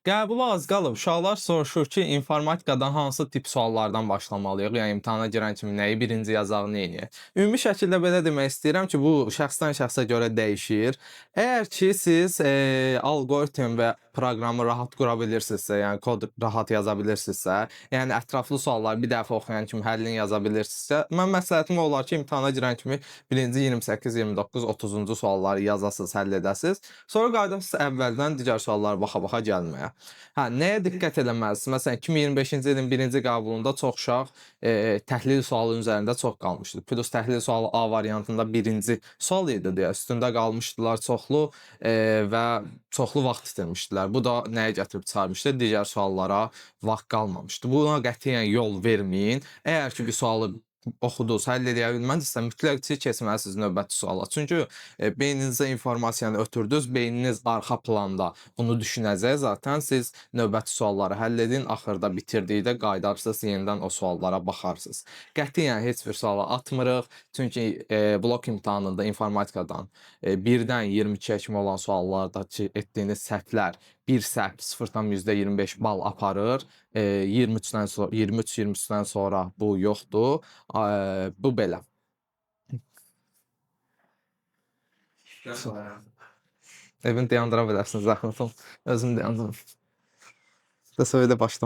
Qəbula az qalıb. Uşaqlar soruşur ki, informatikadan hansı tip suallardan başlamalıyıq? Yəni imtahana girən kimi nəyi birinci yazaq, neyniyək? Ümumi şəkildə belə demək istəyirəm ki, bu şəxsdən şəxsə görə dəyişir. Əgər ki, siz alqoritm və proqramı rahat qura bilirsinizsə, yəni kod rahat yaza bilirsinizsə, yəni ətraflı sualları bir dəfə oxuyan kimi həllini yaza bilirsinizsə, mən məsləhətim olar ki, imtahana girən kimi birinci 28, 29, 30-cu sualları yazasınız, həll edəsiniz. Sonra qayıdasınız əvvəldən digər suallara baxa-baxa gəlməyə. Hə, nəyə diqqət eləməlisiniz? Məsələn, 2025-ci ilin birinci qəbulunda çox uşaq təhlil sualı üzərində çox qalmışdı. Plus təhlil sualı A variantında birinci sual idi deyə üstündə qalmışdılar çoxlu və çoxlu vaxt itirmişdilər. Bu da nəyə gətirib çıxarmışdı? Digər suallara vaxt qalmamışdı. Buna qətiyyən yol verməyin. Əgər ki, bir sualı oxudunuz, həll edə bilmədinizsə, mütləq ki, keçməlisiniz növbəti suala. Çünki beyninizə informasiyanı ötürdünüz, beyniniz arxa planda bunu düşünəcək zaten. Siz növbəti sualları həll edin, axırda bitirdikdə qayıdarsınız, yenidən o suallara baxarsınız. Qətiyyən heç bir suala atmırıq. Çünki blok imtahanında informatikadan 1-dən 22-yə kimi olan suallarda ki, etdiyiniz səhvlər bir səhv 0,25 bal aparır. 23-dən sonra 23-23-dən sonra bu yoxdur. Bu belə. Evin dayandıra bilərsiniz zəhmət olmasa. Özüm dayandırım. Da söylə başlamalıyam.